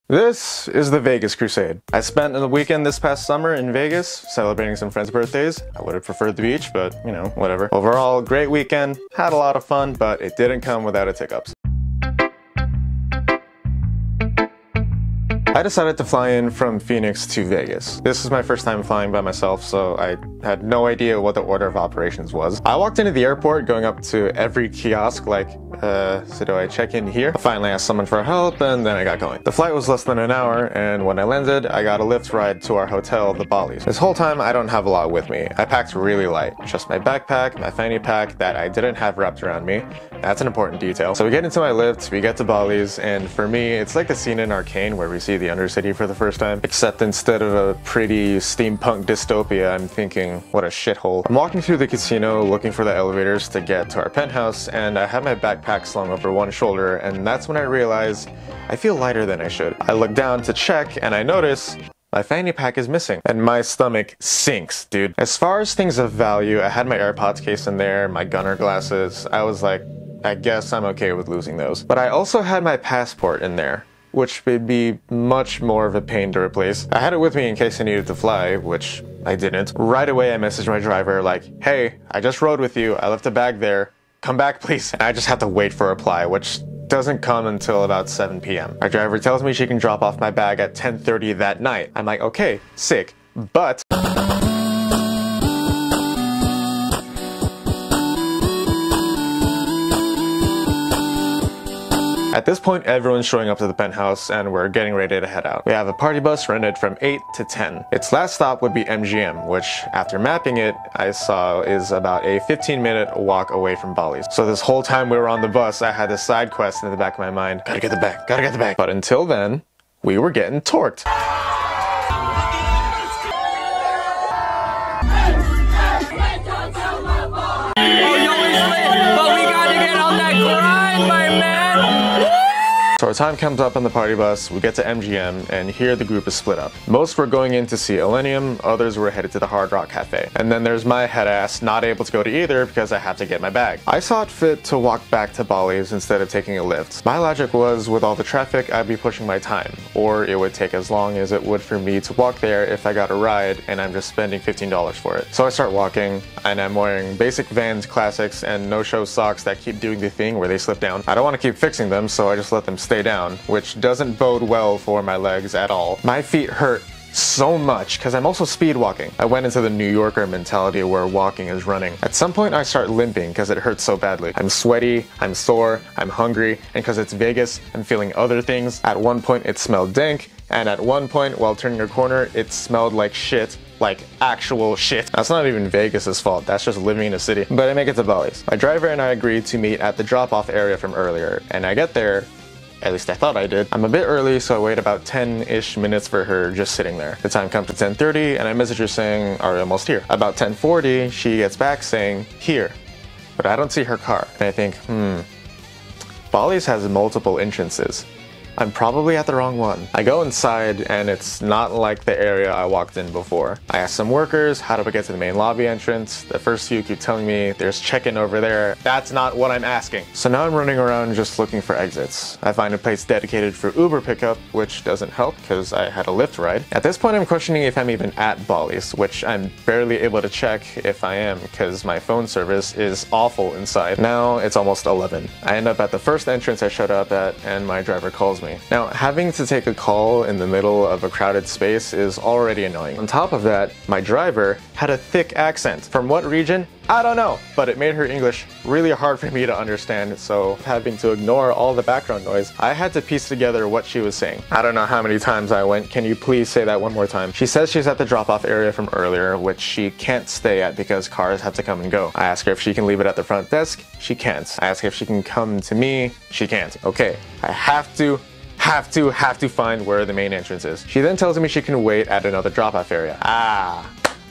This is the Vegas Crusade. I spent the weekend this past summer in Vegas celebrating some friends' birthdays. I would have preferred the beach, but you know, whatever. Overall, great weekend, had a lot of fun, but it didn't come without its hiccups. I decided to fly in from Phoenix to Vegas. This is my first time flying by myself, so I had no idea what the order of operations was. I walked into the airport going up to every kiosk like, so do I check in here? I finally asked someone for help and then I got going. The flight was less than an hour, and when I landed, I got a Lyft ride to our hotel, the Bally's. This whole time I don't have a lot with me. I packed really light. Just my backpack, my fanny pack that I didn't have wrapped around me. That's an important detail. So we get into my Lyft, we get to Bally's, and for me, it's like the scene in Arcane where we see the Undercity for the first time. Except instead of a pretty steampunk dystopia, I'm thinking, what a shithole. I'm walking through the casino looking for the elevators to get to our penthouse, and I have my backpack slung over one shoulder, and that's when I realize I feel lighter than I should. I look down to check, and I notice my fanny pack is missing, and my stomach sinks, dude. As far as things of value, I had my AirPods case in there, my gunner glasses. I was like, I guess I'm okay with losing those. But I also had my passport in there, which would be much more of a pain to replace. I had it with me in case I needed to fly, which I didn't. Right away I messaged my driver like, hey, I just rode with you, I left a bag there, come back please. And I just have to wait for a reply, which doesn't come until about 7 p.m. My driver tells me she can drop off my bag at 10:30 that night. I'm like, okay, sick, but at this point, everyone's showing up to the penthouse and we're getting ready to head out. We have a party bus rented from 8 to 10. Its last stop would be MGM, which after mapping it, I saw is about a 15-minute walk away from Bally's. So this whole time we were on the bus, I had this side quest in the back of my mind. Gotta get the bag, gotta get the bag. But until then, we were getting torqued. So our time comes up on the party bus, we get to MGM, and here the group is split up. Most were going in to see Millennium, others were headed to the Hard Rock Cafe. And then there's my head ass not able to go to either because I had to get my bag. I saw it fit to walk back to Bally's instead of taking a Lyft. My logic was, with all the traffic, I'd be pushing my time, or it would take as long as it would for me to walk there if I got a ride and I'm just spending $15 for it. So I start walking, and I'm wearing basic Vans classics and no-show socks that keep doing the thing where they slip down. I don't want to keep fixing them, so I just let them stay down, which doesn't bode well for my legs at all. My feet hurt so much because I'm also speed walking. I went into the New Yorker mentality where walking is running. At some point I start limping because it hurts so badly. I'm sweaty, I'm sore, I'm hungry, and because it's Vegas, I'm feeling other things. At one point it smelled dank, and at one point while turning a corner it smelled like shit. Like actual shit. That's not even Vegas's fault, that's just living in a city. But I make it to Bally's. My driver and I agreed to meet at the drop-off area from earlier, and I get there, at least I thought I did. I'm a bit early, so I wait about 10-ish minutes for her just sitting there. The time comes to 10:30 and I message her saying, are we almost here? About 10:40, she gets back saying, here. But I don't see her car. And I think, Bally's has multiple entrances. I'm probably at the wrong one. I go inside and it's not like the area I walked in before. I ask some workers, how do I get to the main lobby entrance? The first few keep telling me there's check-in over there. That's not what I'm asking. So now I'm running around just looking for exits. I find a place dedicated for Uber pickup, which doesn't help because I had a Lyft ride. At this point I'm questioning if I'm even at Bally's, which I'm barely able to check if I am because my phone service is awful inside. Now it's almost 11. I end up at the first entrance I showed up at and my driver calls me. Now, having to take a call in the middle of a crowded space is already annoying. On top of that, my driver had a thick accent. From what region? I don't know, but it made her English really hard for me to understand, so having to ignore all the background noise, I had to piece together what she was saying. I don't know how many times I went, can you please say that one more time? She says she's at the drop-off area from earlier, which she can't stay at because cars have to come and go. I ask her if she can leave it at the front desk, she can't. I ask her if she can come to me, she can't. Okay, I have to find where the main entrance is. She then tells me she can wait at another drop-off area.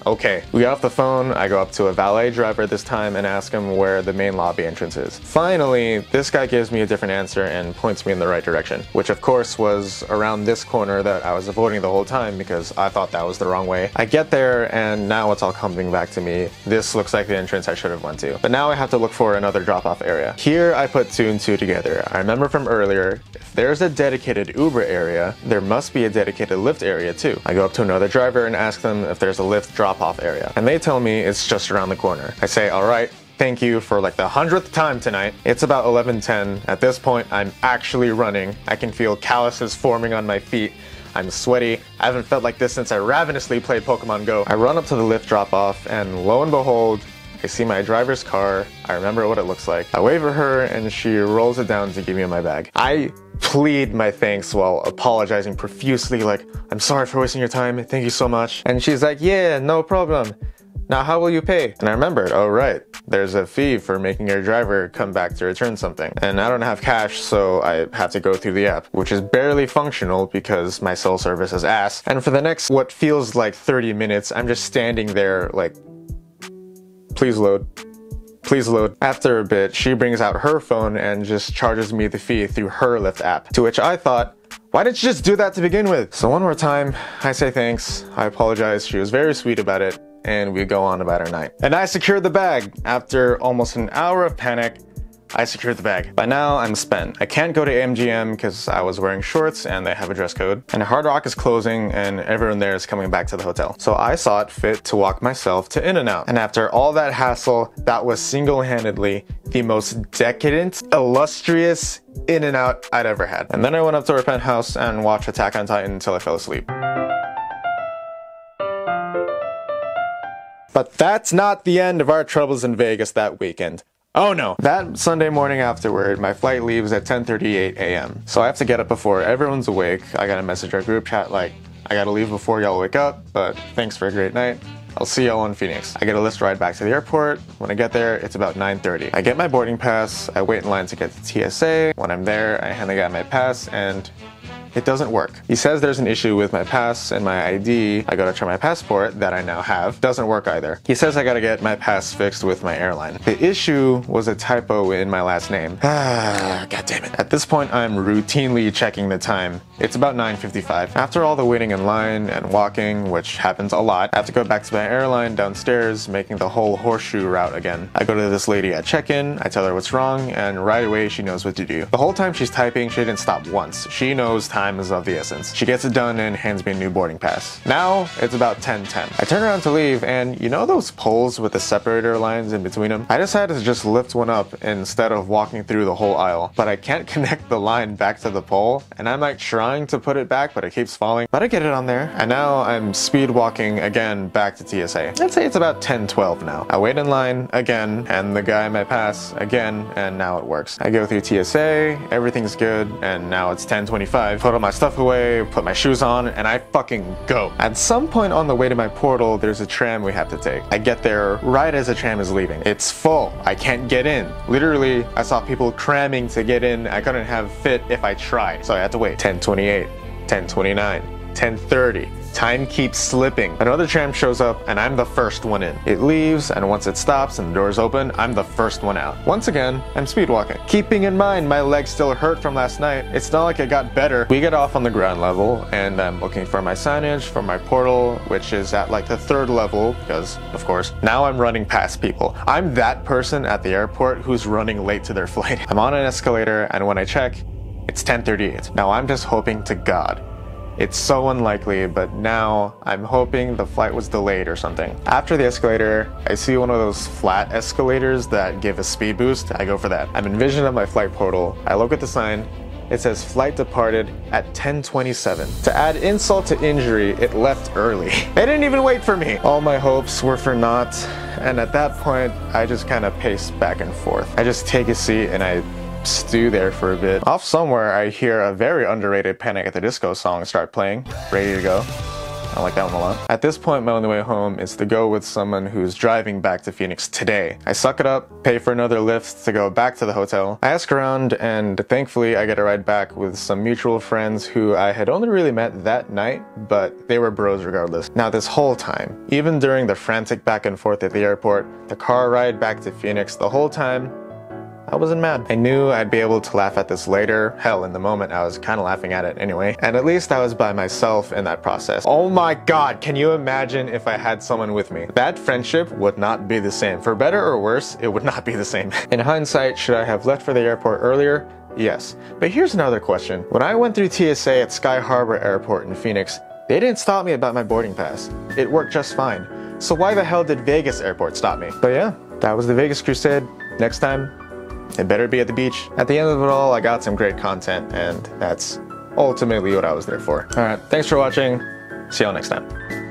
Okay, we got off the phone, I go up to a valet driver this time and ask him where the main lobby entrance is. Finally, this guy gives me a different answer and points me in the right direction, which of course was around this corner that I was avoiding the whole time because I thought that was the wrong way. I get there and now it's all coming back to me. This looks like the entrance I should have went to. But now I have to look for another drop-off area. Here I put 2 and 2 together. I remember from earlier, if there's a dedicated Uber area, there must be a dedicated Lyft area too. I go up to another driver and ask them if there's a Lyft drop-off area. And they tell me it's just around the corner. I say, alright, thank you for like the 100th time tonight. It's about 11:10. At this point, I'm actually running. I can feel calluses forming on my feet. I'm sweaty. I haven't felt like this since I ravenously played Pokemon Go. I run up to the Lyft drop-off and lo and behold, I see my driver's car. I remember what it looks like. I wave at her and she rolls it down to give me my bag. I plead my thanks while apologizing profusely like, I'm sorry for wasting your time. Thank you so much. And she's like, yeah, no problem. Now how will you pay? And I remembered, oh right, there's a fee for making your driver come back to return something. And I don't have cash, so I have to go through the app, which is barely functional because my cell service is ass. And for the next, what feels like 30 minutes, I'm just standing there like, please load. Please load. After a bit, she brings out her phone and just charges me the fee through her Lyft app. To which I thought, why didn't you just do that to begin with? So one more time, I say thanks, I apologize, she was very sweet about it, and we go on about our night. And I secured the bag. After almost an hour of panic, I secured the bag. By now, I'm spent. I can't go to MGM because I was wearing shorts and they have a dress code. And Hard Rock is closing and everyone there is coming back to the hotel. So I saw it fit to walk myself to In-N-Out. And after all that hassle, that was single-handedly the most decadent, illustrious In-N-Out I'd ever had. And then I went up to our penthouse and watched Attack on Titan until I fell asleep. But that's not the end of our troubles in Vegas that weekend. Oh no! That Sunday morning afterward, my flight leaves at 10:38 a.m. So I have to get up before everyone's awake. I gotta message our group chat like, I gotta leave before y'all wake up, but thanks for a great night. I'll see y'all in Phoenix. I get a Lyft ride back to the airport. When I get there, it's about 9:30. I get my boarding pass, I wait in line to get to TSA. When I'm there, I hand the guy my pass and it doesn't work. He says there's an issue with my pass and my ID. I go to try my passport that I now have. Doesn't work either. He says I gotta get my pass fixed with my airline. The issue was a typo in my last name. God damn it. At this point, I'm routinely checking the time. It's about 9:55. After all the waiting in line and walking, which happens a lot, I have to go back to my airline downstairs, making the whole horseshoe route again. I go to this lady at check-in, I tell her what's wrong, and right away she knows what to do. The whole time she's typing, she didn't stop once. She knows time is of the essence. She gets it done and hands me a new boarding pass. Now, it's about 10:10. I turn around to leave and you know those poles with the separator lines in between them? I decided to just lift one up instead of walking through the whole aisle. But I can't connect the line back to the pole and I'm like trying to put it back but it keeps falling. But I get it on there. And now I'm speed walking again back to TSA. I'd say it's about 10:12 now. I wait in line again and the guy my pass again and now it works. I go through TSA, everything's good, and now it's 10:25. Put all my stuff away, put my shoes on, and I fucking go. At some point on the way to my portal, there's a tram we have to take. I get there right as the tram is leaving. It's full. I can't get in. Literally, I saw people cramming to get in. I couldn't have fit if I tried. So I had to wait. 10:28, 10:29, 10:30. Time keeps slipping. Another tram shows up and I'm the first one in. It leaves and once it stops and the doors open, I'm the first one out. Once again, I'm speed walking. Keeping in mind my legs still hurt from last night, it's not like it got better. We get off on the ground level and I'm looking for my signage for my portal, which is at like the 3rd level because, of course, now I'm running past people. I'm that person at the airport who's running late to their flight. I'm on an escalator and when I check, it's 10:38. Now I'm just hoping to God it's so unlikely, but now I'm hoping the flight was delayed or something. After the escalator, I see one of those flat escalators that give a speed boost. I go for that. I'm in vision of my flight portal. I look at the sign. It says flight departed at 10:27. To add insult to injury, it left early. They didn't even wait for me. All my hopes were for naught, and at that point, I just kind of pace back and forth. I just take a seat and I stew there for a bit. Off somewhere, I hear a very underrated Panic at the Disco song start playing. Ready to go. I like that one a lot. At this point, my only way home is to go with someone who's driving back to Phoenix today. I suck it up, pay for another Lyft to go back to the hotel. I ask around, and thankfully I get a ride back with some mutual friends who I had only really met that night, but they were bros regardless. Now this whole time, even during the frantic back and forth at the airport, the car ride back to Phoenix, the whole time, I wasn't mad. I knew I'd be able to laugh at this later. Hell, in the moment I was kind of laughing at it anyway. And at least I was by myself in that process. Oh my god, can you imagine if I had someone with me? That friendship would not be the same. For better or worse, it would not be the same. In hindsight, should I have left for the airport earlier? Yes. But here's another question. When I went through TSA at Sky Harbor Airport in Phoenix, they didn't stop me about my boarding pass. It worked just fine. So why the hell did Vegas Airport stop me? But yeah, that was the Vegas Crusade. Next time, it better be at the beach. At the end of it all, I got some great content, and that's ultimately what I was there for. Alright, thanks for watching. See y'all next time.